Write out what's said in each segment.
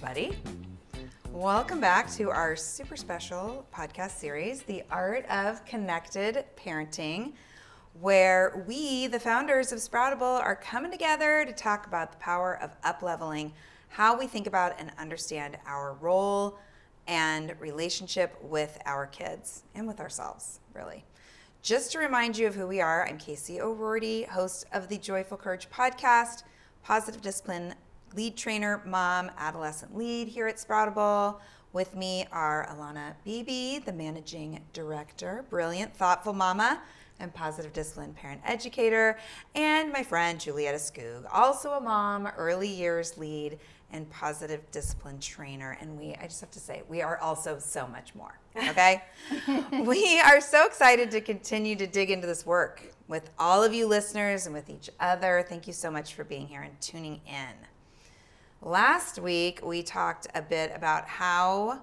everybody. Welcome back to our super special podcast series, The Art of Connected Parenting, where we, the founders of Sproutable, are coming together to talk about the power of up-leveling, how we think about and understand our role and relationship with our kids and with ourselves, really. Just to remind you of who we are, I'm Casey O'Rourke, host of the Joyful Courage podcast, positive discipline lead trainer, mom, adolescent lead here at Sproutable. With me are Alanna Beebe, the managing director, brilliant, thoughtful mama, and positive discipline parent educator, and my friend Julietta Skoog, also a mom, early years lead, and positive discipline trainer. And I just have to say, we are also so much more, okay? We are so excited to continue to dig into this work with all of you listeners and with each other. Thank you so much for being here and tuning in. Last week, we talked a bit about how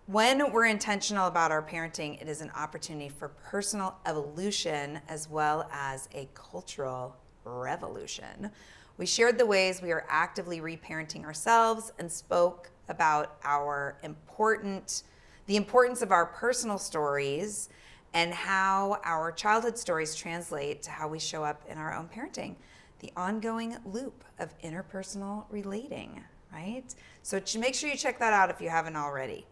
when we're intentional about our parenting, it is an opportunity for personal evolution as well as a cultural revolution. We shared the ways we are actively reparenting ourselves and spoke about the importance of our personal stories and how our childhood stories translate to how we show up in our own parenting. The ongoing loop of interpersonal relating, right? So make sure you check that out if you haven't already.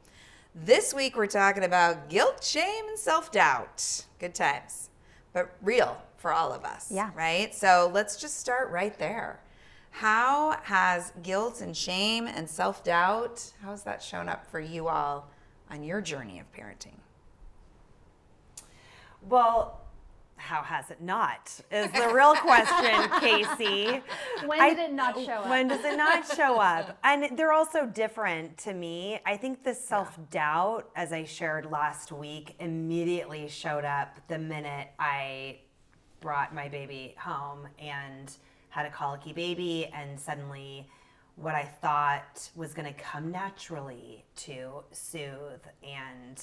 This week, we're talking about guilt, shame, and self-doubt. Good times, but real for all of us, right? So let's just start right there. How has guilt and shame and self-doubt, how has that shown up for you all on your journey of parenting? Well, how has it not is the real question, Casey. When did it not show up? When does it not show up? And they're also different to me. I think the self-doubt, as I shared last week, immediately showed up the minute I brought my baby home and had a colicky baby, and suddenly what I thought was going to come naturally to soothe and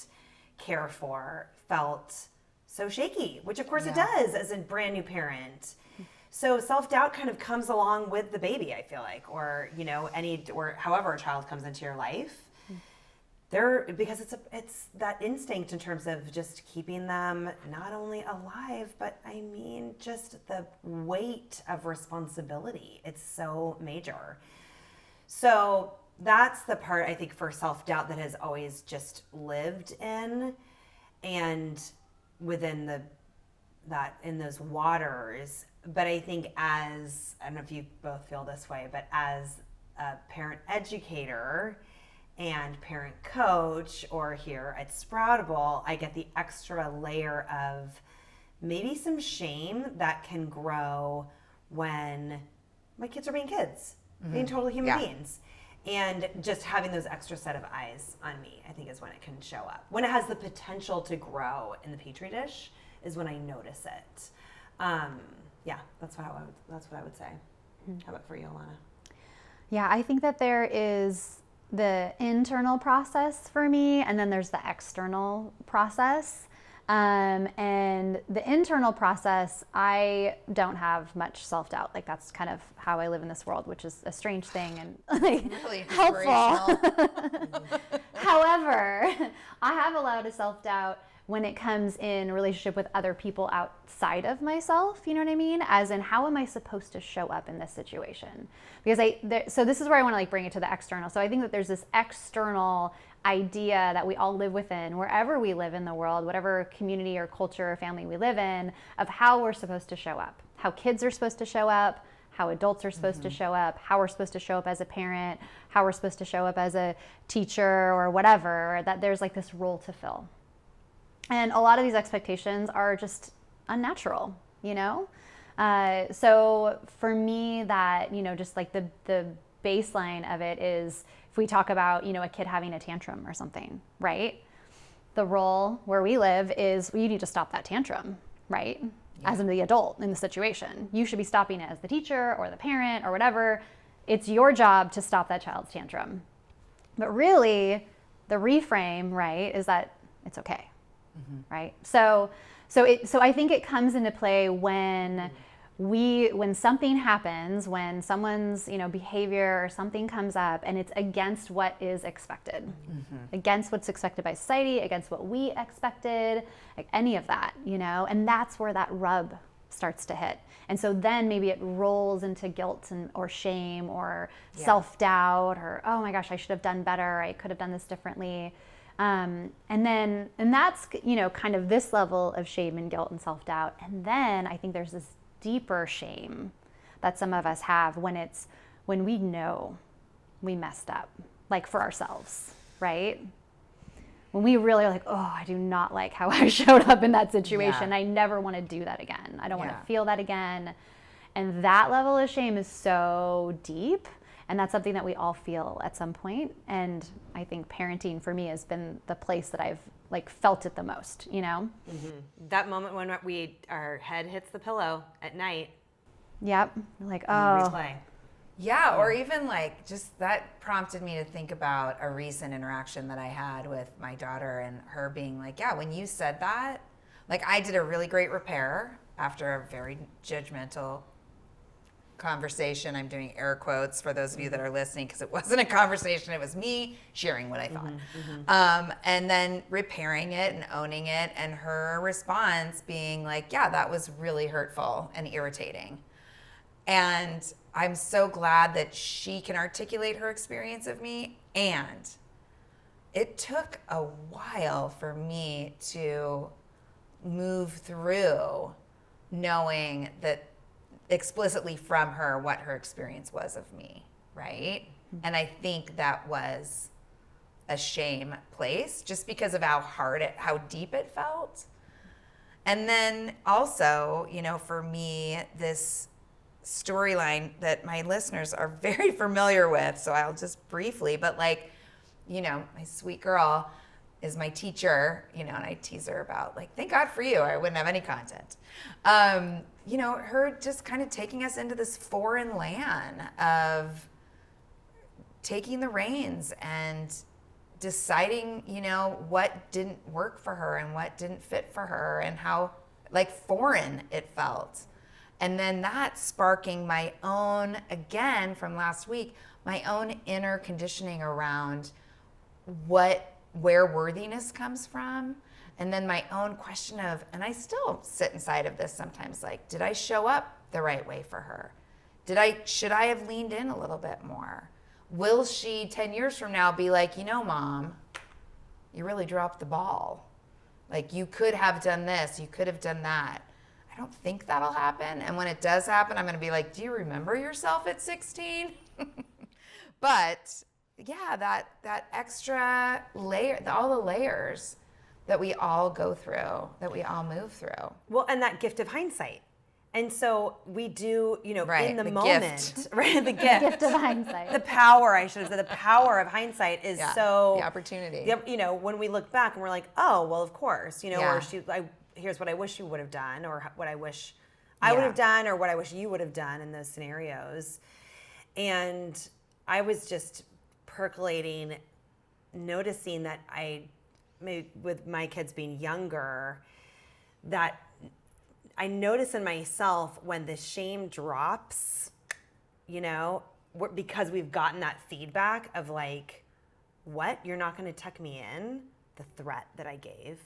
care for felt so shaky, which of course it does as a brand new parent. So self-doubt kind of comes along with the baby, I feel like, or or however a child comes into your life. Because it's that instinct in terms of just keeping them not only alive, but I mean just the weight of responsibility. It's so major. So that's the part I think for self-doubt that has always just lived in, and within in those waters. But I think I don't know if you both feel this way, but as a parent educator and parent coach, or here at Sproutable, I get the extra layer of maybe some shame that can grow when my kids are being kids, being total human beings. And just having those extra set of eyes on me, I think, is when it can show up. When it has the potential to grow in the petri dish is when I notice it. That's what I would say. How about for you, Alanna? Yeah, I think that there is the internal process for me, and then there's the external process. And the internal process, I don't have much self-doubt. Like, that's kind of how I live in this world, which is a strange thing and really helpful. However, I have a lot of self-doubt when it comes in relationship with other people outside of myself, you know what I mean? As in, how am I supposed to show up in this situation? Because so this is where I want to bring it to the external. So I think that there's this external idea that we all live within, wherever we live in the world, whatever community or culture or family we live in, of how we're supposed to show up, how kids are supposed to show up, how adults are supposed to show up, how we're supposed to show up as a parent, how we're supposed to show up as a teacher or whatever, that there's like this role to fill. And a lot of these expectations are just unnatural, you know? So for me, that, just like the baseline of it is, if we talk about, a kid having a tantrum or something, right? The role where we live is, you need to stop that tantrum, right? Yeah. As in the adult in the situation. You should be stopping it as the teacher or the parent or whatever. It's your job to stop that child's tantrum. But really, the reframe, right, is that it's okay, right? So I think it comes into play when when something happens, when someone's, behavior or something comes up and it's against what is expected, against what's expected by society, against what we expected, like any of that, and that's where that rub starts to hit. And so then maybe it rolls into guilt or shame or self-doubt or, oh my gosh, I should have done better. I could have done this differently. And that's, kind of this level of shame and guilt and self-doubt. And then I think there's this deeper shame that some of us have when we know we messed up, like for ourselves, right? When we really are like, oh, I do not like how I showed up in that situation. I never want to do that again. I don't want to feel that again. And that level of shame is so deep. And that's something that we all feel at some point. And I think parenting for me has been the place that I've felt it the most, That moment when our head hits the pillow at night. Yep. Like, oh. Replay. Yeah, or even just that prompted me to think about a recent interaction that I had with my daughter and her being like, yeah, when you said that, I did a really great repair after a very judgmental conversation. I'm doing air quotes for those of you that are listening because it wasn't a conversation. It was me sharing what I thought. And then repairing it and owning it, and her response being like, yeah, that was really hurtful and irritating. And I'm so glad that she can articulate her experience of me. And it took a while for me to move through knowing that explicitly from her what her experience was of me, right? And I think that was a shame place just because of how deep it felt. And then also, for me, this storyline that my listeners are very familiar with, so I'll just briefly, but my sweet girl is my teacher, and I tease her about thank God for you, I wouldn't have any content. Her just kind of taking us into this foreign land of taking the reins and deciding, what didn't work for her and what didn't fit for her and how foreign it felt. And then that sparking my own, again from last week, my own inner conditioning around where worthiness comes from. And then my own question of, and I still sit inside of this sometimes, did I show up the right way for her? Should I have leaned in a little bit more? Will she 10 years from now be like, Mom, you really dropped the ball. You could have done this, you could have done that. I don't think that'll happen. And when it does happen, I'm going to be like, do you remember yourself at 16? But yeah, that extra layer, all the layers that we all go through, that we all move through. Well, and that gift of hindsight. And so we do, right, in the moment, gift. Right? The gift. Gift of hindsight. The power, I should have said, the power of hindsight is so. The opportunity. When we look back and we're like, oh, well, of course, Yeah. or here's what I wish you would have done, or what I wish I would have done, or what I wish you would have done in those scenarios. And I was just percolating, noticing that with my kids being younger, that I notice in myself when the shame drops, because we've gotten that feedback of what? You're not going to tuck me in? The threat that I gave.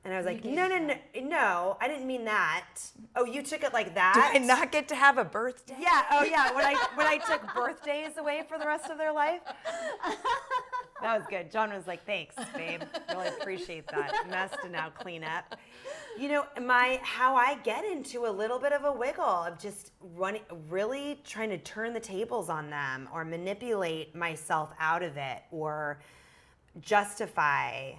And I was like, no, I didn't mean that. Oh, you took it like that? Do I not get to have a birthday? Yeah, oh yeah, when I took birthdays away for the rest of their life. That was good. John was like, thanks, babe. Really appreciate that. Mess to now clean up. How I get into a little bit of a wiggle of just really trying to turn the tables on them or manipulate myself out of it or justify,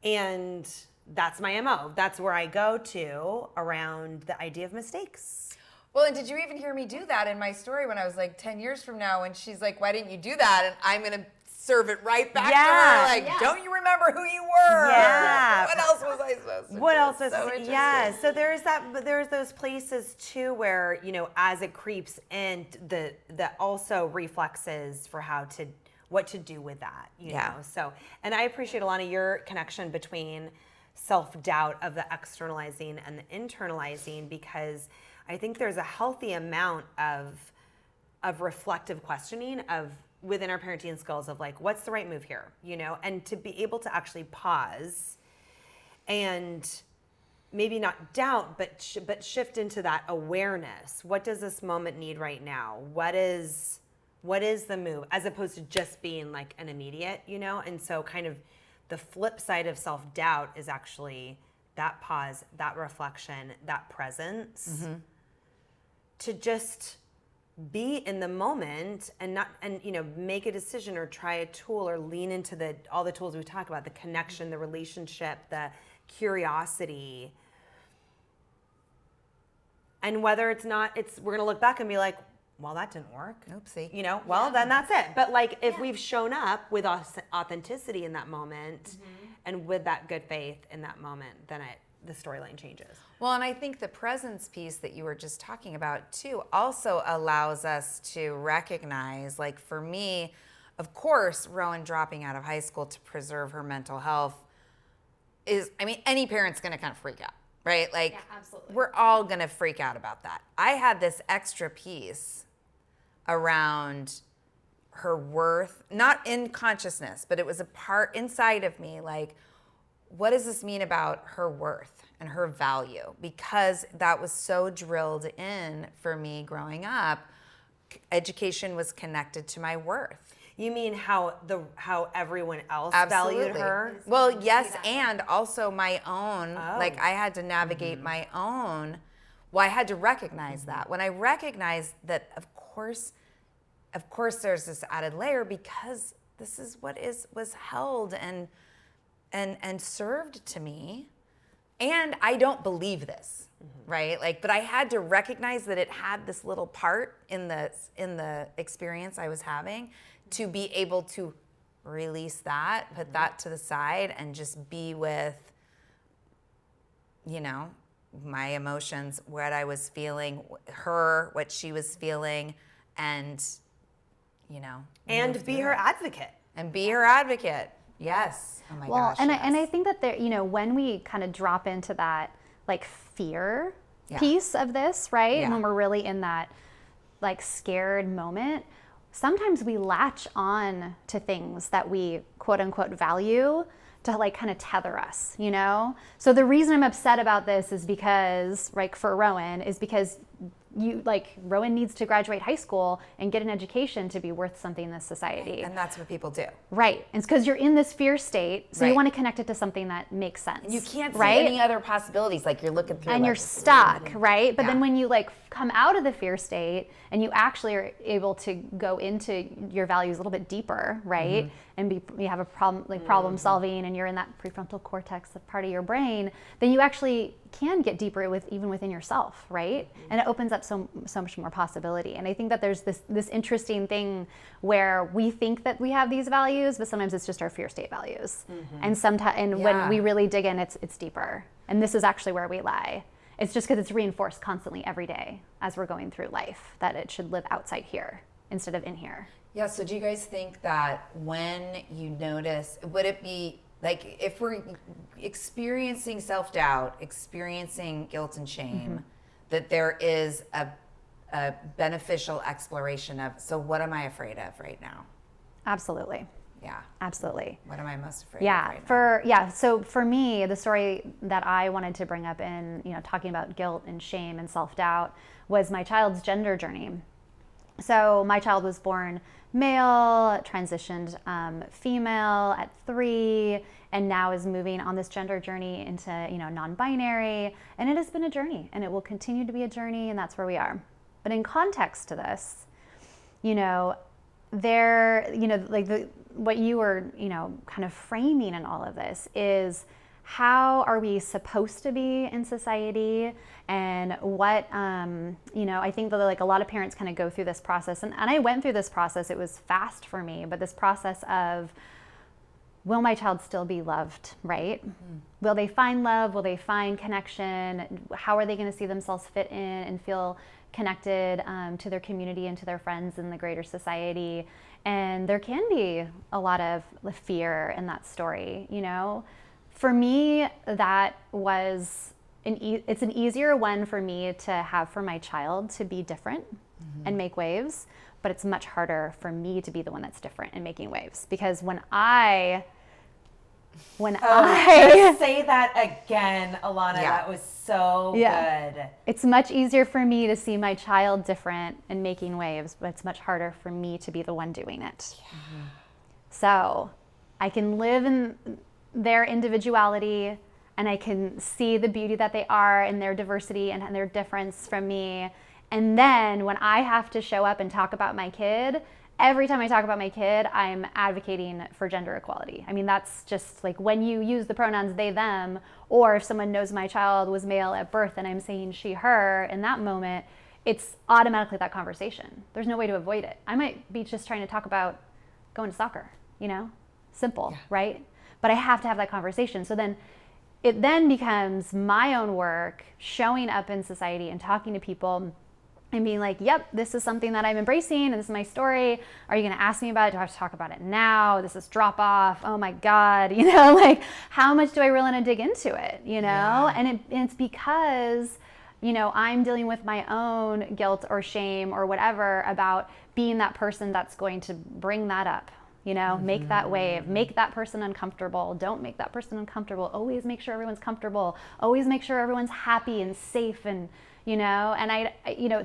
And that's my MO. That's where I go to around the idea of mistakes. Well, and did you even hear me do that in my story when I was 10 years from now when she's like, why didn't you do that? And I'm going to serve it right back to her. Don't you remember who you were? Yeah. What else was I supposed to do? What else was so interesting. Yeah. So there's those places too where, as it creeps in, that also reflexes for what to do with that, know. So, and I appreciate, Alanna, your connection between self-doubt of the externalizing and the internalizing, because I think there's a healthy amount of reflective questioning of within our parenting skills of like, what's the right move here, you know, and to be able to actually pause and maybe not doubt, but shift into that awareness. What does this moment need right now? What is the move, as opposed to just being like an immediate, you know? And so kind of the flip side of self-doubt is actually that pause, that reflection, that presence, to just be in the moment and you know, make a decision or try a tool or lean into all the tools we talk about, the connection, the relationship, the curiosity. And whether we're gonna look back and be like, well, that didn't work. Oopsie. You know, well, then that's it. But like, if we've shown up with authenticity in that moment and with that good faith in that moment, then the storyline changes. Well, and I think the presence piece that you were just talking about too also allows us to recognize, like for me, of course, Rowan dropping out of high school to preserve her mental health any parent's gonna kind of freak out, right? Like, absolutely. We're all gonna freak out about that. I had this extra piece around her worth, not in consciousness, but it was a part inside of me, like, what does this mean about her worth and her value? Because that was so drilled in for me growing up. Education was connected to my worth. You mean how everyone else Absolutely. valued her? Well, yes, and also my own. Oh. Like I had to navigate my own. Well, I had to recognize that. When I recognized that, of course, there's this added layer, because this is what was held and served to me, and I don't believe this, right? Like, but I had to recognize that it had this little part in the experience I was having, to be able to release that, put that to the side, and just be with, you know, my emotions, what I was feeling, what she was feeling, and, you know. And be her advocate. And be her advocate. Yes. Oh my gosh. And yes. I think that there, you know, when we kind of drop into that like fear Yeah. piece of this, right? Yeah. When we're really in that like scared moment, sometimes we latch on to things that we quote unquote value to like kind of tether us, you know? So the reason I'm upset about this is because, like for Rowan, is because Rowan needs to graduate high school and get an education to be worth something in this society. And that's what people do. Right. It's because you're in this fear state, so you want to connect it to something that makes sense. You can't see right? any other possibilities. Like you're looking through. And you're stuck, right? But Yeah. then when you like come out of the fear state and you actually are able to go into your values a little bit deeper, right? And you have a problem, like problem solving, and you're in that prefrontal cortex, the part of your brain, then you actually can get deeper even within yourself, right? And it opens up so much more possibility. And I think that there's this interesting thing where we think that we have these values, but sometimes it's just our fear state values. And when we really dig in, it's deeper. And this is actually where we lie. It's just because it's reinforced constantly every day as we're going through life that it should live outside here instead of in here. Yeah, so do you guys think that when you notice, would it be like if we're experiencing self-doubt, experiencing guilt and shame, that there is a beneficial exploration of, so what am I afraid of right now? Absolutely. Yeah. Absolutely. What am I most afraid of right now? So for me, the story that I wanted to bring up in, you know, talking about guilt and shame and self-doubt was my child's gender journey. So my child was born male, transitioned female at 3, and now is moving on this gender journey into, you know, non-binary. And it has been a journey, and it will continue to be a journey, and that's where we are. But in context to this, you know, what you were, you know, kind of framing in all of this is, how are we supposed to be in society, and what, you know, I think that like a lot of parents kind of go through this process, and I went through this process. It was fast for me, but this process of, will my child still be loved, right? Will they find love? Will they find connection? How are they going to see themselves fit in and feel connected to their community and to their friends in the greater society? And there can be a lot of fear in that story, you know? For me, that was it's an easier one for me to have for my child to be different and make waves, but it's much harder for me to be the one that's different and making waves. Because when I just say that again, Alanna. Yeah. That was so good. It's much easier for me to see my child different and making waves, but it's much harder for me to be the one doing it. Yeah. So I can live in their individuality, and I can see the beauty that they are and their diversity and their difference from me. And then when I have to show up and talk about my kid, every time I talk about my kid, I'm advocating for gender equality. I mean, that's just like when you use the pronouns they, them, or if someone knows my child was male at birth and I'm saying she, her, in that moment, it's automatically that conversation. There's no way to avoid it. I might be just trying to talk about going to soccer, simple, right? But I have to have that conversation. So then it then becomes my own work showing up in society and talking to people and being like, yep, this is something that I'm embracing and this is my story. Are you going to ask me about it? Do I have to talk about it now? This is drop off. Oh my God. Like how much do I really want to dig into it? And it's because, I'm dealing with my own guilt or shame or whatever about being that person that's going to bring that up. Make that wave, make that person uncomfortable. Don't make that person uncomfortable. Always make sure everyone's comfortable. Always make sure everyone's happy and safe and, and I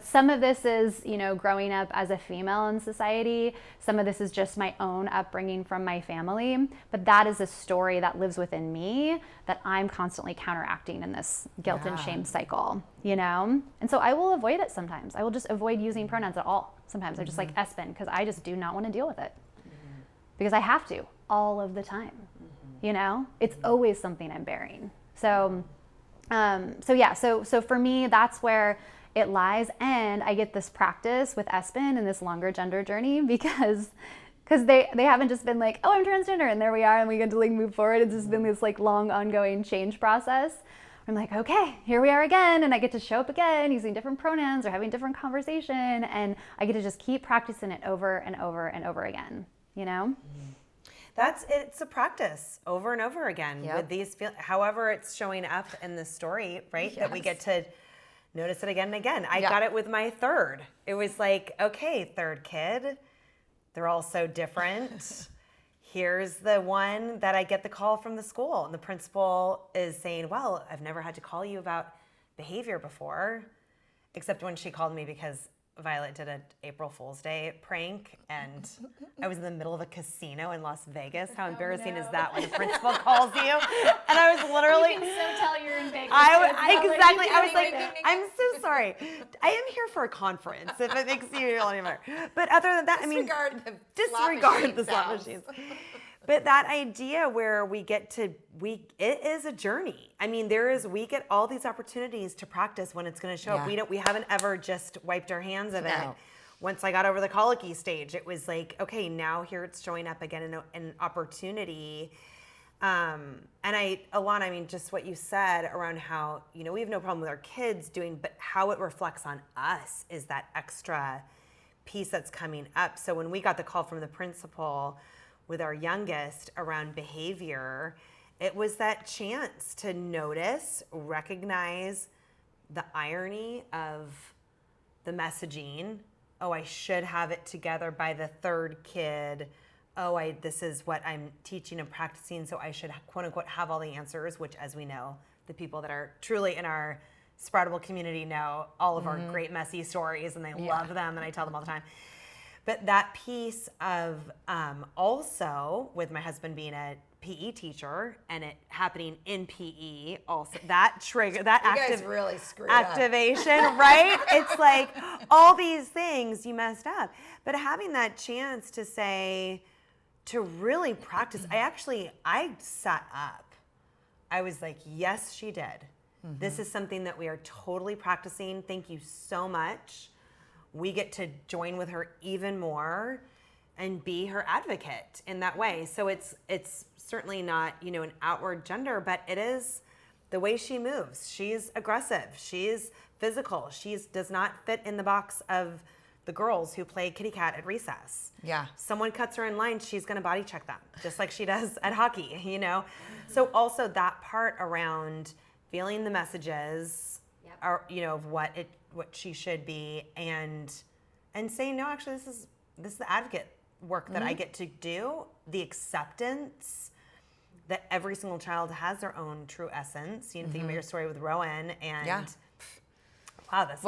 some of this is, growing up as a female in society. Some of this is just my own upbringing from my family, but that is a story that lives within me that I'm constantly counteracting in this guilt and shame cycle, And so I will avoid it sometimes. I will just avoid using pronouns at all. Sometimes I'm just like Espen because I just do not want to deal with it. Because I have to all of the time, it's always something I'm bearing. So for me, that's where it lies. And I get this practice with Espen and this longer gender journey because they haven't just been like, oh, I'm transgender and there we are and we get to like move forward. It's just been this like long ongoing change process. I'm like, okay, here we are again. And I get to show up again using different pronouns or having different conversation. And I get to just keep practicing it over and over and over again. It's a practice over and over again with these however it's showing up in the story, right? Yes. That we get to notice it again and again. I got it with my third. It was like, okay, third kid, they're all so different. Here's the one that I get the call from the school, and the principal is saying, well, I've never had to call you about behavior before, except when she called me because Violet did an April Fool's Day prank, and I was in the middle of a casino in Las Vegas. How embarrassing is that when the principal calls you? And I was literally... You can so tell you're in Vegas. Exactly. I was like, I'm so sorry. I am here for a conference, if it makes you feel any better. But other than that, disregard the slot machines. But that idea where it is a journey. I mean, we get all these opportunities to practice when it's going to show up. We haven't ever just wiped our hands of it. Once I got over the colicky stage, it was like, okay, now here it's showing up again in an opportunity. And Alanna, I mean, just what you said around how, we have no problem with our kids but how it reflects on us is that extra piece that's coming up. So when we got the call from the principal with our youngest around behavior, it was that chance to notice, recognize the irony of the messaging. Oh, I should have it together by the third kid. Oh, this is what I'm teaching and practicing, so I should, quote unquote, have all the answers, which, as we know, the people that are truly in our Sproutable community know all of our great messy stories, and they love them, and I tell them all the time. But that piece of also with my husband being a PE teacher and it happening in PE, also that trigger, that guys really screwed activation, right? It's like all these things you messed up. But having that chance to say, to really practice, I sat up. I was like, yes, she did. Mm-hmm. This is something that we are totally practicing. Thank you so much. We get to join with her even more and be her advocate in that way. So it's certainly not, an outward gender, but it is the way she moves. She's aggressive. She's physical. She does not fit in the box of the girls who play kitty cat at recess. Yeah. Someone cuts her in line, she's going to body check them, just like she does at hockey, you know? So also that part around feeling the messages, or, you know, of what she should be, and saying, no, actually, this is the advocate work that I get to do, the acceptance that every single child has their own true essence. You know, thinking about your story with Rowan, and wow, that's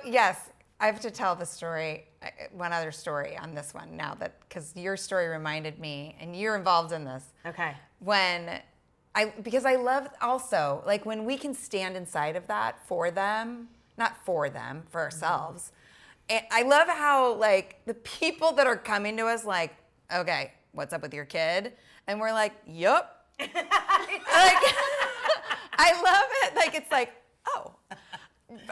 yes, I have to tell the story, one other story on this one now, that because your story reminded me, and you're involved in this. Okay. Because I love also, like, when we can stand inside of that for them, not for them, for ourselves. And I love how, like, the people that are coming to us, like, okay, what's up with your kid? And we're like, yup. Like, I love it. Like, it's like, oh,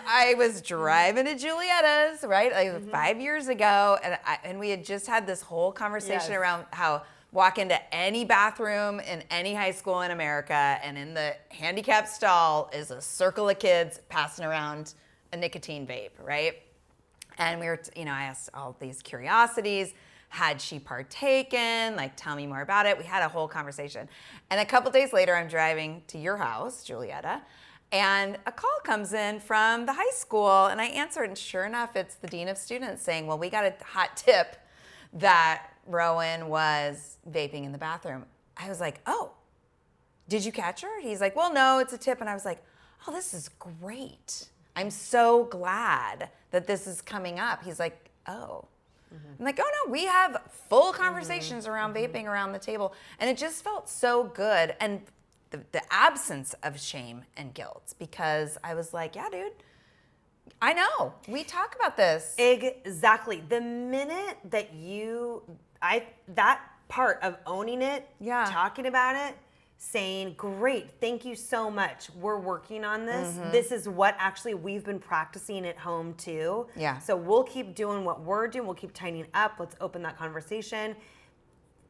I was driving to Julietta's, right? Like 5 years ago. And we had just had this whole conversation around how walk into any bathroom in any high school in America, and in the handicap stall is a circle of kids passing around a nicotine vape, right? And we were, I asked all these curiosities. Had she partaken? Like, tell me more about it. We had a whole conversation. And a couple days later, I'm driving to your house, Julietta, and a call comes in from the high school, and I answered, and sure enough, it's the dean of students saying, well, we got a hot tip that Rowan was vaping in the bathroom. I was like, oh, did you catch her? He's like, well, no, it's a tip. And I was like, oh, this is great. I'm so glad that this is coming up. He's like, oh. I'm like, oh no, we have full conversations around vaping around the table. And it just felt so good. And the absence of shame and guilt, because I was like, yeah, dude, I know. We talk about this. Exactly. The minute that that part of owning it, talking about it, saying, great, thank you so much. We're working on this. This is what actually we've been practicing at home too. Yeah. So we'll keep doing what we're doing. We'll keep tightening up. Let's open that conversation.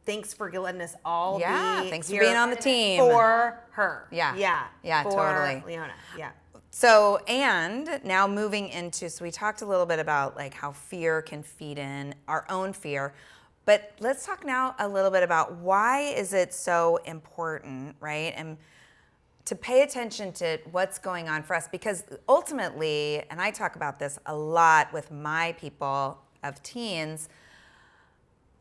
Thanks for letting us all be thanks for being on the team. For her. Yeah. For totally. Leona. Yeah. So, and now moving into, so we talked a little bit about like how fear can feed in our own fear, but let's talk now a little bit about why is it so important, right? And to pay attention to what's going on for us, because ultimately, and I talk about this a lot with my people of teens,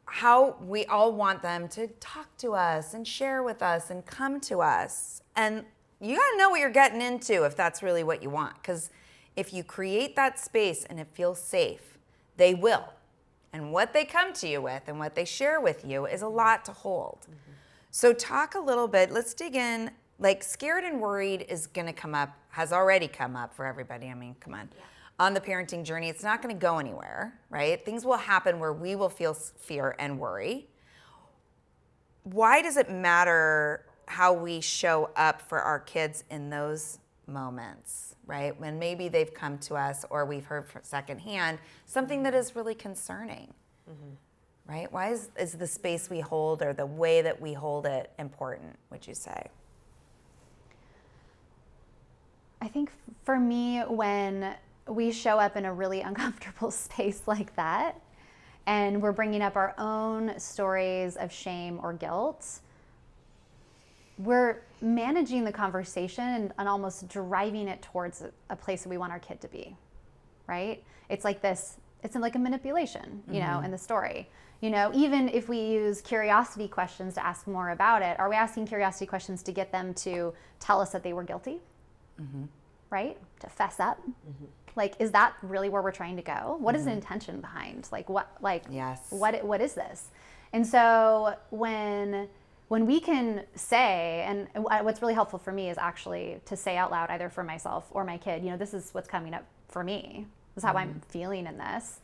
how we all want them to talk to us and share with us and come to us. And you gotta know what you're getting into if that's really what you want. Because if you create that space and it feels safe, they will. And what they come to you with and what they share with you is a lot to hold. So talk a little bit, let's dig in. Like, scared and worried is gonna come up, has already come up for everybody. I mean, come on. Yeah. On the parenting journey, it's not gonna go anywhere, right? Things will happen where we will feel fear and worry. Why does it matter how we show up for our kids in those moments, right? When maybe they've come to us or we've heard from secondhand something that is really concerning, right? Why is the space we hold or the way that we hold it important, would you say? I think for me, when we show up in a really uncomfortable space like that, and we're bringing up our own stories of shame or guilt, we're managing the conversation and almost driving it towards a place that we want our kid to be, right? It's like this, it's like a manipulation, you know, in the story. You know, even if we use curiosity questions to ask more about it, are we asking curiosity questions to get them to tell us that they were guilty, right? To fess up? Like, is that really where we're trying to go? What is the intention behind? Like, what is this? And so when we can say, and what's really helpful for me is actually to say out loud, either for myself or my kid, you know, this is what's coming up for me. This is how I'm feeling in this.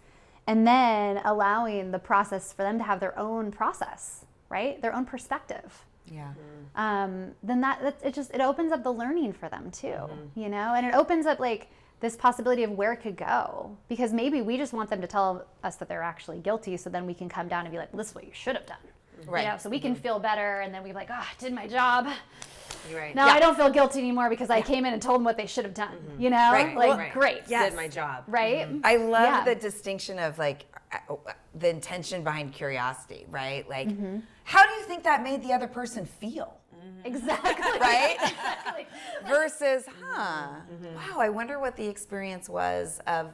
And then allowing the process for them to have their own process, right? Their own perspective. Yeah. Then it opens up the learning for them too, you know? And it opens up like this possibility of where it could go, because maybe we just want them to tell us that they're actually guilty, so then we can come down and be like, well, this is what you should have done. Right. You know, so we can feel better, and then we're like, oh, I did my job. Right. Now I don't feel guilty anymore because I came in and told them what they should have done. You know, great. Yes. Did my job. Right. I love the distinction of like the intention behind curiosity, right? Like, how do you think that made the other person feel? Exactly. Right? Exactly. Versus, wow, I wonder what the experience was of,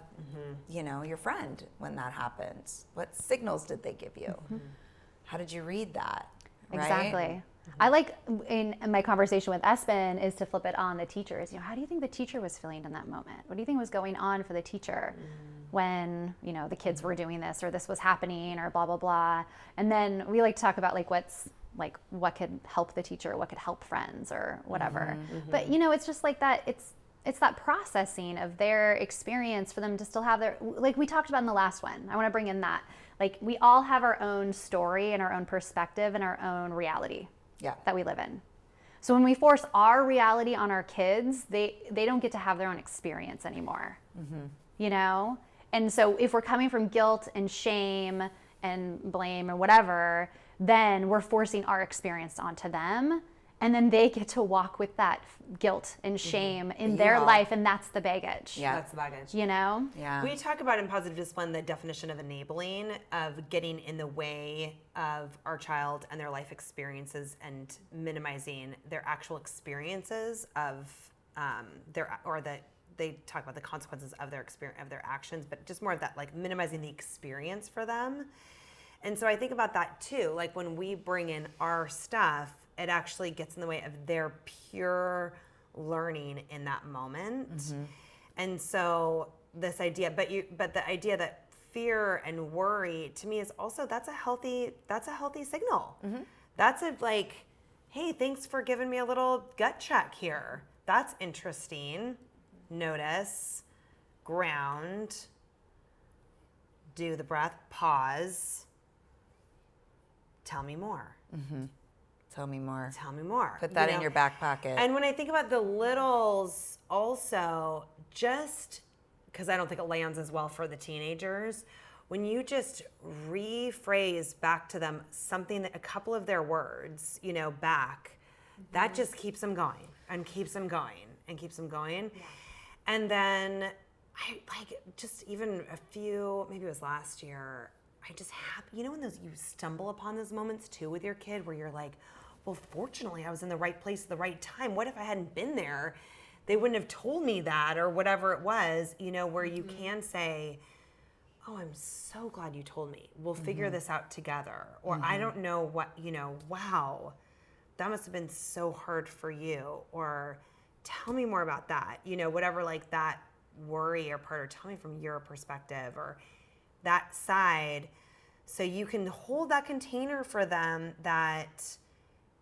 you know, your friend when that happened. What signals did they give you? How did you read that? Right? Exactly. I like in my conversation with Espen is to flip it on the teachers. You know, how do you think the teacher was feeling in that moment? What do you think was going on for the teacher when, you know, the kids were doing this or this was happening or blah, blah, blah. And then we like to talk about like what could help the teacher, what could help friends or whatever. But, you know, it's just like that. It's that processing of their experience for them to still have their, like we talked about in the last one. I want to bring in that. Like we all have our own story and our own perspective and our own reality that we live in. So when we force our reality on our kids, they don't get to have their own experience anymore, you know? And so if we're coming from guilt and shame and blame or whatever, then we're forcing our experience onto them. And then they get to walk with that guilt and shame in their life, and that's the baggage. Yeah, that's the baggage. You know? Yeah. We talk about in positive discipline the definition of enabling, of getting in the way of our child and their life experiences and minimizing their actual experiences of they talk about the consequences of their experience, of their actions, but just more of that, like minimizing the experience for them. And so I think about that too. Like when we bring in our stuff, it actually gets in the way of their pure learning in that moment. And so this idea, but the idea that fear and worry to me is also, that's a healthy signal. That's a like, hey, thanks for giving me a little gut check here. That's interesting. Notice, ground, do the breath, pause, tell me more. Tell me more. Tell me more. Put that in your back pocket. And when I think about the littles also, just because I don't think it lands as well for the teenagers, when you just rephrase back to them something, that a couple of their words, you know, back, that just keeps them going and keeps them going and keeps them going. Yeah. And then I like just even a few, maybe it was last year, I just you know, when you stumble upon those moments too with your kid where you're like, well, fortunately I was in the right place at the right time. What if I hadn't been there? They wouldn't have told me that, or whatever it was, you know, where you can say, oh, I'm so glad you told me. We'll figure this out together. Or I don't know what, you know, wow, that must have been so hard for you. Or tell me more about that, you know, whatever, like that worry or part, or tell me from your perspective or that side. So you can hold that container for them that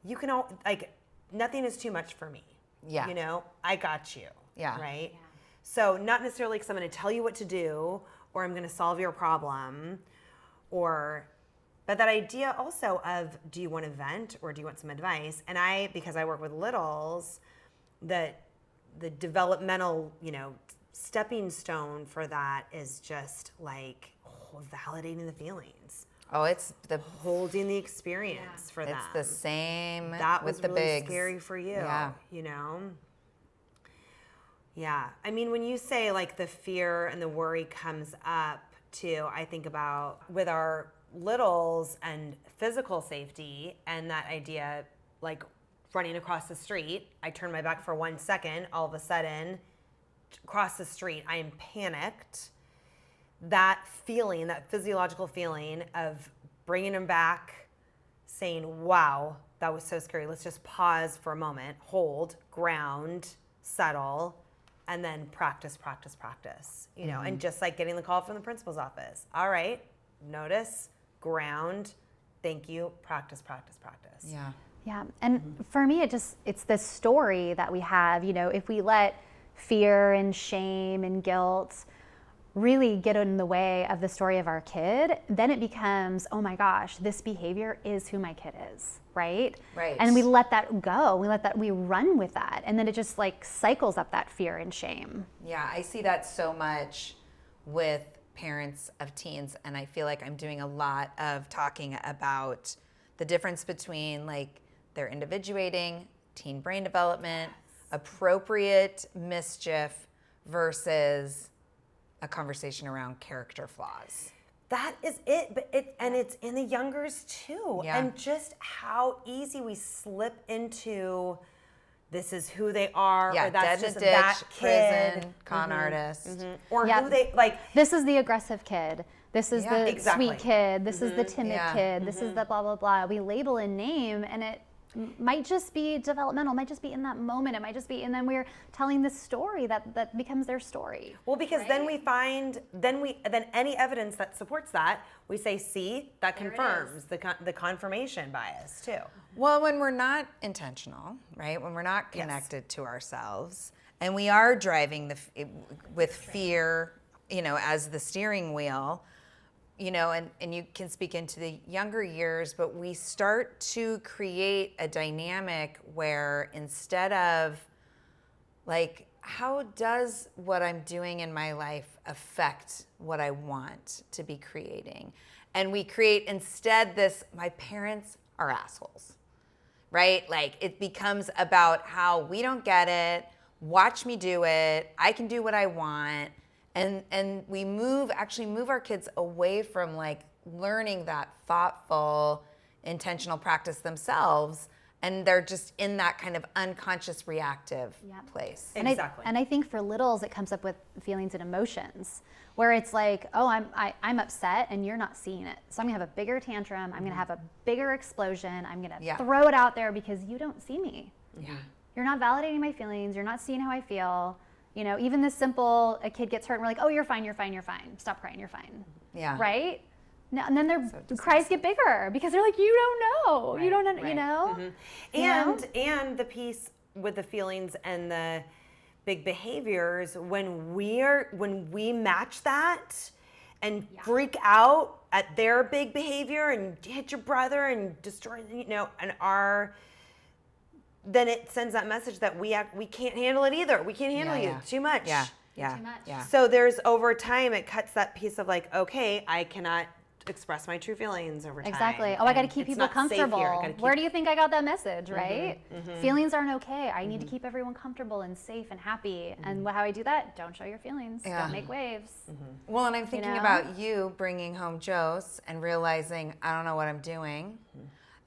you can all, like, nothing is too much for me. Yeah. You know, I got you. Yeah. Right? Yeah. So not necessarily because I'm going to tell you what to do or I'm going to solve your problem, but that idea also of, do you want to vent or do you want some advice? And because I work with littles, the developmental, you know, stepping stone for that is just like validating the feelings. Oh, it's the holding the experience for them. It's the same that with was the really bigs. Scary for you, yeah. You know? Yeah. I mean, when you say like the fear and the worry comes up too, I think about with our littles and physical safety and that idea, like running across the street, I turn my back for 1 second, all of a sudden, across the street, I am panicked. That feeling, that physiological feeling of bringing them back, saying, wow, that was so scary. Let's just pause for a moment, hold, ground, settle, and then practice, you know, and just like getting the call from the principal's office. All right, notice, ground, thank you, practice. Yeah. Yeah. And for me, it's this story that we have, you know, if we let fear and shame and guilt really get in the way of the story of our kid, then it becomes, oh my gosh, this behavior is who my kid is, right? Right. And we let that go. We run with that. And then it just like cycles up that fear and shame. Yeah, I see that so much with parents of teens, and I feel like I'm doing a lot of talking about the difference between like they're individuating teen brain development, appropriate mischief versus a conversation around character flaws. That is it, but it's in the youngers too. Yeah. And just how easy we slip into this is who they are, Yeah, or that's dead in just a ditch, that kid. prison, con artist. Or Yeah. who they like. This is the aggressive kid. This is the exactly. sweet kid. This is the timid Yeah. kid. This is the blah, blah, blah. We label and name, and it might just be developmental, might just be in that moment. It might just be, and then we're telling this story that becomes their story. Well, because then we find, then any evidence that supports that, we say, see, that confirms the confirmation bias too. Well, when we're not intentional, right? When we're not connected to ourselves, and we are driving with fear, as the steering wheel, and you can speak into the younger years, but we start to create a dynamic where instead of like, how does what I'm doing in my life affect what I want to be creating? And we create instead this, my parents are assholes, right? Like it becomes about how we don't get it, watch me do it, I can do what I want. And we actually move our kids away from like learning that thoughtful, intentional practice themselves. And they're just in that kind of unconscious reactive place. Exactly. And I think for littles, it comes up with feelings and emotions where it's like, oh, I'm upset and you're not seeing it. So I'm gonna have a bigger tantrum. I'm gonna have a bigger explosion. I'm gonna throw it out there because you don't see me. Yeah. You're not validating my feelings. You're not seeing how I feel. Even this simple, a kid gets hurt and we're like, oh, you're fine, you're fine, you're fine. Stop crying, you're fine. Yeah. Right? No, and then their cries get bigger because they're like, you don't know. Right, You don't know, Mm-hmm. And the piece with the feelings and the big behaviors, when we match that and freak out at their big behavior and hit your brother and destroy, then it sends that message that we can't handle it either. We can't handle you. Too much. Yeah. Too much. Yeah. So there's over time, it cuts that piece of like, okay, I cannot express my true feelings over time. Exactly. Oh, I got to And keep it's people not safe here. comfortable. I gotta keep- Where do you think I got that message, right? Feelings aren't okay. I need to keep everyone comfortable and safe and happy. And how I do that? Don't show your feelings. Yeah. Don't make waves. Well, and I'm thinking know? about you bringing home Jose and realizing I don't know what I'm doing.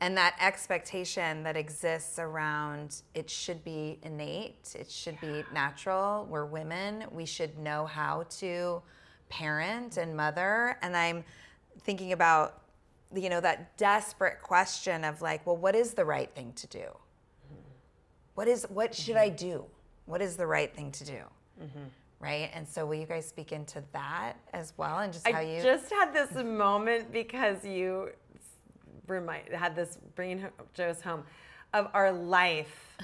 And that expectation that exists around it should be innate, it should be natural. We're women, we should know how to parent and mother. And I'm thinking about, that desperate question of like, well, what is the right thing to do? What should I do? What is the right thing to do? Right? And so will you guys speak into that as well? And just how you... I just had this moment because you had this bringing Jose home of our life.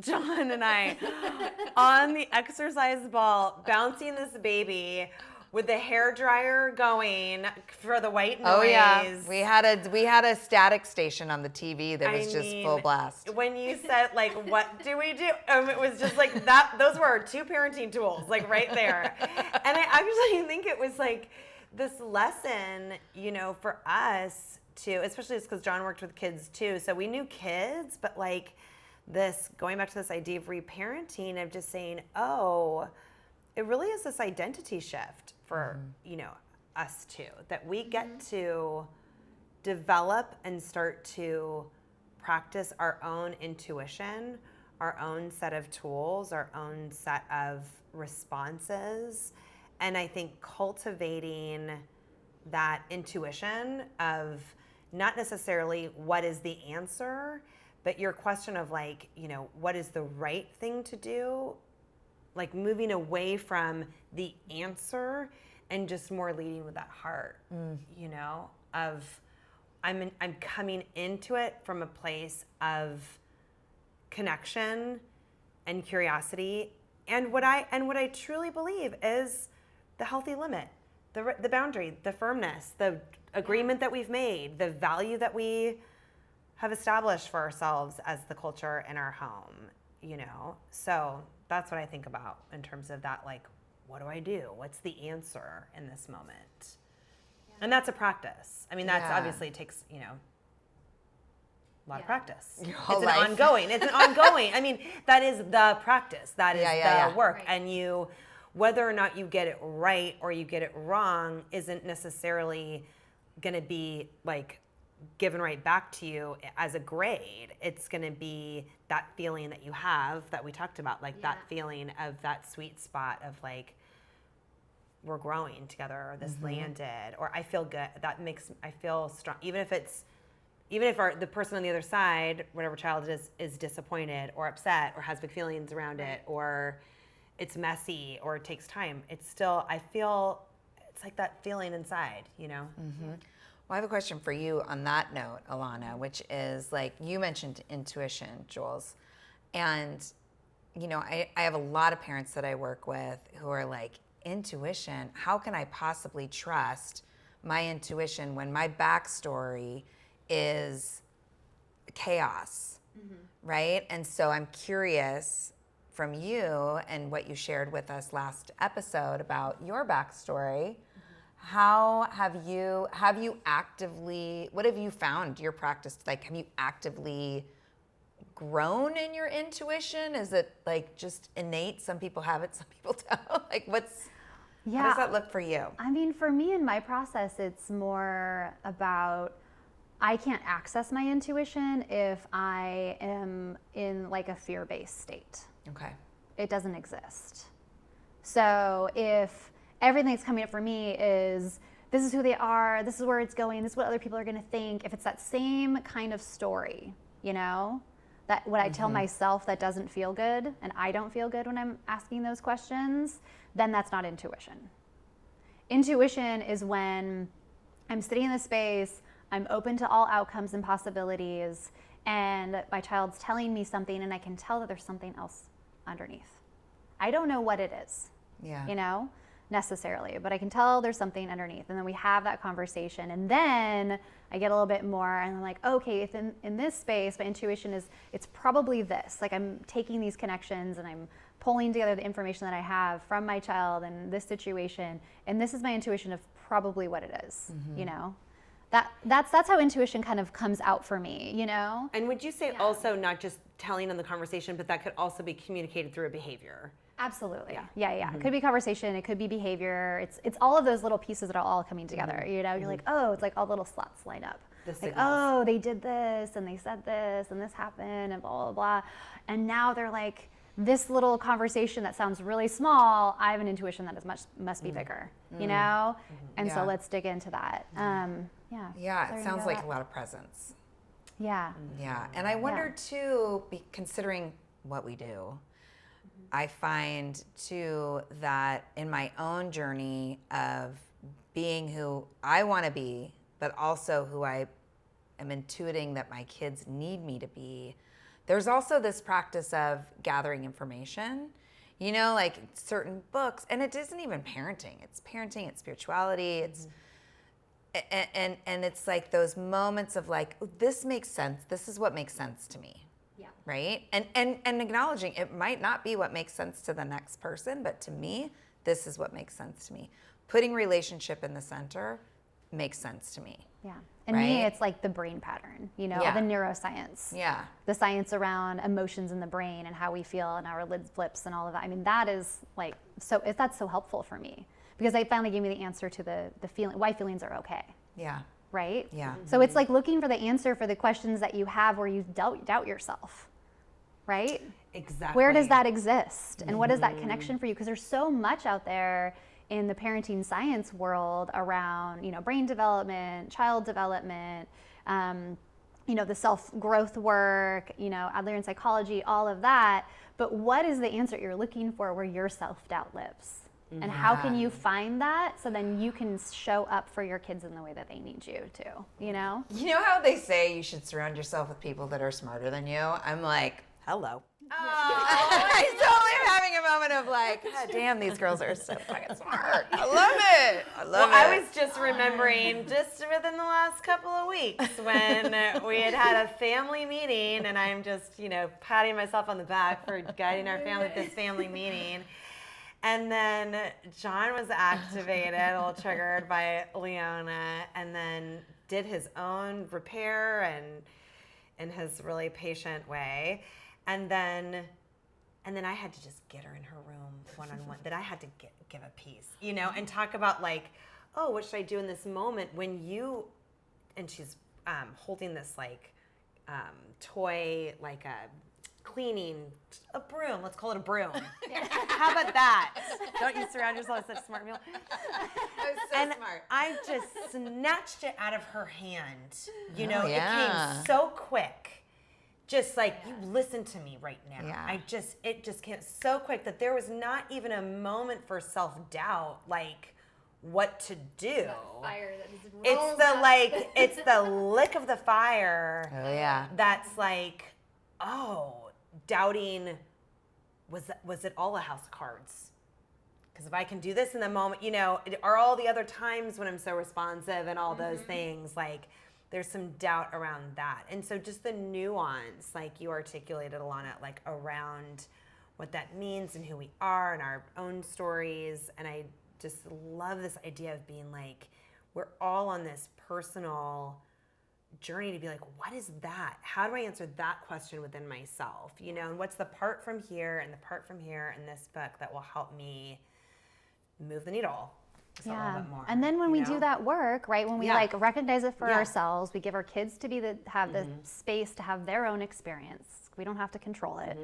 John and I on the exercise ball, bouncing this baby with the hair dryer going for the white noise. Oh yeah, we had a static station on the TV that was just full blast. When you said like, what do we do? It was just like that. Those were our two parenting tools, like right there. And I actually think it was like this lesson, for us too, especially because John worked with kids too, so we knew kids, but like this going back to this idea of reparenting of just saying, oh, it really is this identity shift for us too, that we get to develop and start to practice our own intuition, our own set of tools, our own set of responses. And I think cultivating that intuition of not necessarily what is the answer, but your question of like, what is the right thing to do? Like moving away from the answer and just more leading with that heart, of I'm coming into it from a place of connection and curiosity, and what I truly believe is the healthy limit, the boundary, the firmness, the agreement that we've made, the value that we have established for ourselves as the culture in our home, So that's what I think about in terms of that, like, what do I do? What's the answer in this moment? Yeah. And that's a practice. I mean, that's obviously takes, A lot of practice. Your whole It's life. It's an ongoing. I mean, that is the practice. That is the work. Right. And you, whether or not you get it right or you get it wrong, isn't necessarily going to be like given right back to you as a grade. It's going to be that feeling that you have that we talked about, like that feeling of that sweet spot of like, we're growing together, or this landed, or I feel good. I feel strong. Even if the person on the other side, whatever child it is disappointed or upset or has big feelings around it, or it's messy or it takes time, it's still, I feel it's like that feeling inside, you know? Well, I have a question for you on that note, Alanna, which is like you mentioned intuition, Jules. And, you know, I have a lot of parents that I work with who are like, intuition, how can I possibly trust my intuition when my backstory is chaos, right? And so I'm curious from you and what you shared with us last episode about your backstory. How have you actively, what have you found your practice, like have you actively grown in your intuition? Is it like just innate? Some people have it, some people don't. Like how does that look for you? I mean, for me in my process, it's more about I can't access my intuition if I am in like a fear-based state. Okay. It doesn't exist. So if everything that's coming up for me is this is who they are, this is where it's going, this is what other people are going to think, if it's that same kind of story, you know, that what I tell myself that doesn't feel good and I don't feel good when I'm asking those questions, then that's not intuition. Intuition is when I'm sitting in the space, I'm open to all outcomes and possibilities, and my child's telling me something and I can tell that there's something else underneath. I don't know what it is, you know, necessarily, but I can tell there's something underneath. And then we have that conversation, and then I get a little bit more and I'm like, okay, if in this space, my intuition is, it's probably this. Like I'm taking these connections and I'm pulling together the information that I have from my child and this situation, and this is my intuition of probably what it is, you know? That's how intuition kind of comes out for me, you know? And would you say also not just telling in the conversation, but that could also be communicated through a behavior? Absolutely. Yeah. It could be conversation, it could be behavior. It's all of those little pieces that are all coming together, you know? You're like, oh, it's like all little slots line up. Like, oh, they did this and they said this and this happened and blah, blah, blah. And now they're like, this little conversation that sounds really small, I have an intuition that must be bigger, you know? And so let's dig into that. Yeah, it sounds like a lot of presence. Yeah. Yeah, and I wonder too, considering what we do, I find too that in my own journey of being who I want to be, but also who I am intuiting that my kids need me to be, there's also this practice of gathering information, you know, like certain books, and it isn't even parenting, it's spirituality, it's and it's like those moments of like, oh, this makes sense, this is what makes sense to me. Right? And acknowledging it might not be what makes sense to the next person, but to me, this is what makes sense to me. Putting relationship in the center makes sense to me. Yeah. And me, it's like the brain pattern, you know, the neuroscience. Yeah. The science around emotions in the brain and how we feel and our lid flips and all of that. I mean, that is like, that's so helpful for me because it finally gave me the answer to the feeling, why feelings are okay. Yeah. Right? Yeah. So it's like looking for the answer for the questions that you have where you doubt yourself. Right? Exactly. Where does that exist? And what is that connection for you? Because there's so much out there in the parenting science world around, you know, brain development, child development, you know, the self-growth work, you know, Adlerian psychology, all of that. But what is the answer you're looking for where your self-doubt lives? And how can you find that so then you can show up for your kids in the way that they need you to, you know? You know how they say you should surround yourself with people that are smarter than you? I'm like, hello. I totally am having a moment of like, God damn, these girls are so fucking smart. I love it. I was just remembering just within the last couple of weeks when we had a family meeting, and I'm just, you know, patting myself on the back for guiding our family at this family meeting. And then John was activated, a little triggered by Leona, and then did his own repair and in his really patient way. And then I had to just get her in her room one-on-one. That I had to give a piece, you know, and talk about like, oh, what should I do in this moment when you, and she's holding this like toy, like a broom. Let's call it a broom. How about that? Don't you surround yourself with such smart people? That was so smart. I just snatched it out of her hand. You know, yeah. It came so quick. Just like, you listen to me right now. Yeah. It just came so quick that there was not even a moment for self-doubt, like what to do. Fire that just It's the lick of the fire. Oh yeah. That's like, doubting, was it all a house of cards? Because if I can do this in the moment, you know, are all the other times when I'm so responsive and all those things, like there's some doubt around that. And so just the nuance, like you articulated, Alanna, like around what that means and who we are and our own stories. And I just love this idea of being like, we're all on this personal journey to be like, what is that? How do I answer that question within myself? You know, and what's the part from here and the part from here in this book that will help me move the needle just a little bit more? And then when we know? do that work, right, when we like recognize it for ourselves, we give our kids to have the space to have their own experience. We don't have to control it,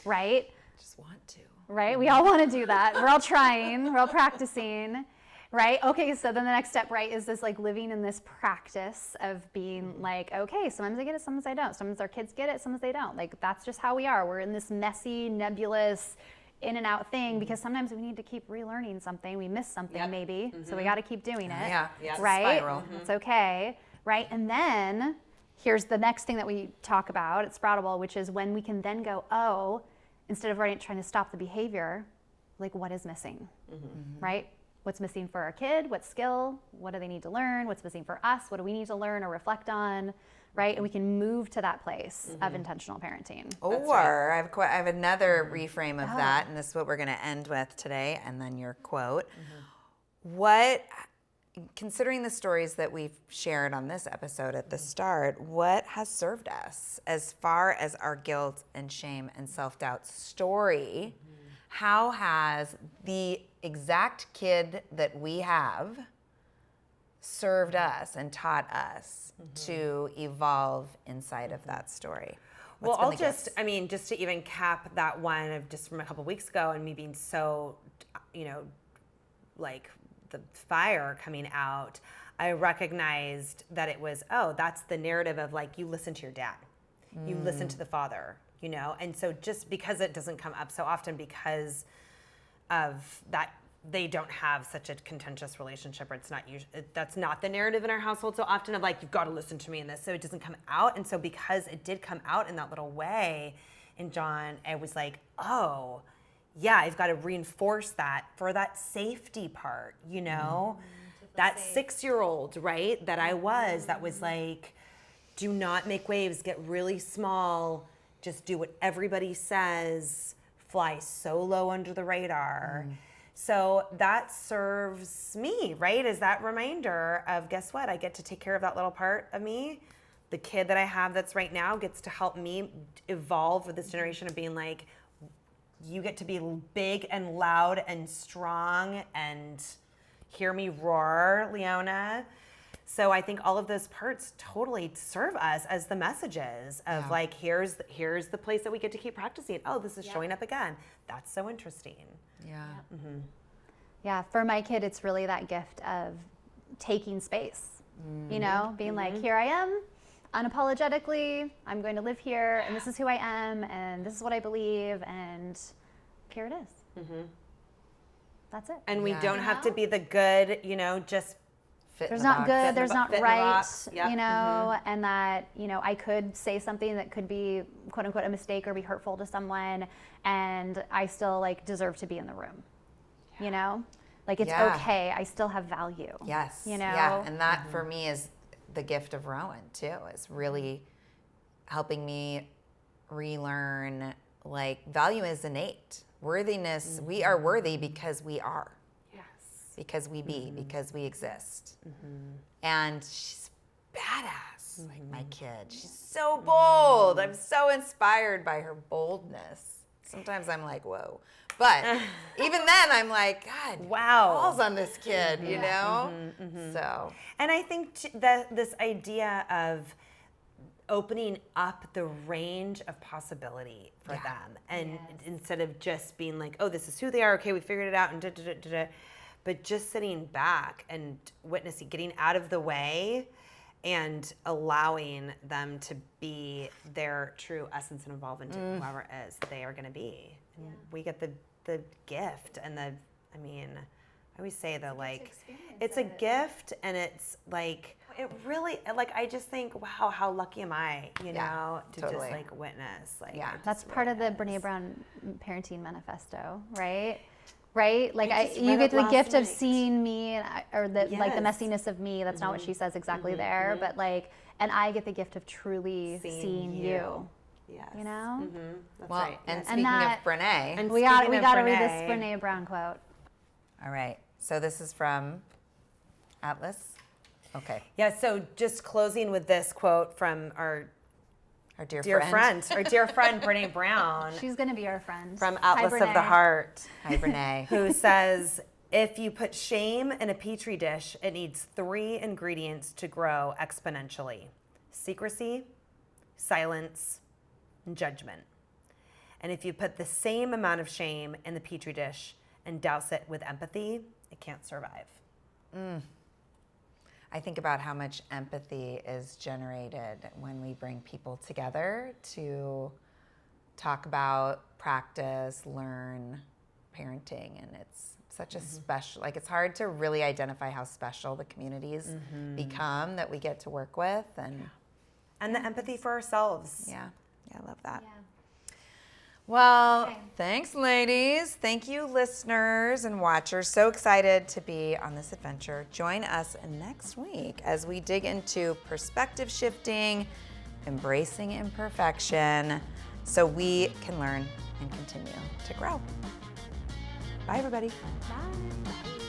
right? Just want to. Right? We all want to do that. We're all trying, we're all practicing. Right? Okay, so then the next step, right, is this like living in this practice of being like, okay, sometimes I get it, sometimes I don't. Sometimes our kids get it, sometimes they don't. Like, that's just how we are. We're in this messy, nebulous, in and out thing because sometimes we need to keep relearning something. We miss something maybe, so we got to keep doing it. Yeah, right? Spiral. It's okay, right? And then here's the next thing that we talk about at Sproutable, which is when we can then go, oh, instead of trying to stop the behavior, like what is missing, right? What's missing for our kid? What skill? What do they need to learn? What's missing for us? What do we need to learn or reflect on? Right? And we can move to that place of intentional parenting. Or I have another reframe of that, and this is what we're going to end with today, and then your quote. What, considering the stories that we've shared on this episode at the start, what has served us as far as our guilt and shame and self-doubt story? How has the exact kid that we have served us and taught us to evolve inside of that story? Well, just to even cap that one of just from a couple weeks ago and me being so, you know, like the fire coming out, I recognized that it was, that's the narrative of like, you listen to your dad, you listen to the father, you know? And so just because it doesn't come up so often because of that, they don't have such a contentious relationship, or it's not that's not the narrative in our household so often of like, you've got to listen to me in this, so it doesn't come out. And so because it did come out in that little way in John, I was like, oh yeah, I've got to reinforce that for that safety part, you know, that 6-year-old, right, that I was, that was like, do not make waves, get really small, just do what everybody says, fly so low under the radar. So that serves me, right? Is that reminder of, guess what? I get to take care of that little part of me. The kid that I have that's right now gets to help me evolve with this generation of being like, you get to be big and loud and strong and hear me roar, Leona. So I think all of those parts totally serve us as the messages of like, here's the place that we get to keep practicing. Oh, this is showing up again. That's so interesting. Yeah. Yeah, for my kid, it's really that gift of taking space, you know, being like, here I am, unapologetically, I'm going to live here, and this is who I am, and this is what I believe, and here it is. That's it. And we don't have to be the good, you know, just there's not good, there's not right, Yep. you know, and that, you know, I could say something that could be quote unquote a mistake or be hurtful to someone, and I still like deserve to be in the room, you know, like it's okay. I still have value. Yes. You know? Yeah. And that for me is the gift of Rowan too, is really helping me relearn like value is innate. Worthiness, we are worthy because we are. Because we be, because we exist. And she's badass. like my kid. She's so bold. I'm so inspired by her boldness. Sometimes I'm like, whoa. But even then, I'm like, God, wow, balls on this kid, you know? So. And I think that this idea of opening up the range of possibility for them, and instead of just being like, oh, this is who they are, okay, we figured it out, and but just sitting back and witnessing, getting out of the way and allowing them to be their true essence and evolve into whoever it is they are going to be. And we get the gift and I always say that, like, it's a gift, and it's like, it really, like, I just think, wow, how lucky am I, you know, to just like witness. Like, that's part of the Brene Brown parenting manifesto, right? Right? Like, you get the gift of seeing me, or the like the messiness of me. That's not what she says exactly there, but like, and I get the gift of truly seeing you. Yes. You know? That's Well, right. and speaking of Brene. And we got to read this Brene Brown quote. All right. So this is from Atlas. Okay. Yeah, so just closing with this quote from our dear friend, our dear friend Brene Brown. She's going to be our friend. From Atlas Hi, of the Heart. Hi, Brene. Who says, if you put shame in a petri dish, it needs 3 ingredients to grow exponentially: secrecy, silence, and judgment. And if you put the same amount of shame in the petri dish and douse it with empathy, it can't survive. I think about how much empathy is generated when we bring people together to talk about, practice, learn parenting. And it's such a special, like, it's hard to really identify how special the communities become that we get to work with. And the empathy for ourselves. Yeah, I love that. Well, thanks, ladies. Thank you, listeners and watchers. So excited to be on this adventure. Join us next week as we dig into perspective shifting, embracing imperfection, so we can learn and continue to grow. Bye, everybody. Bye.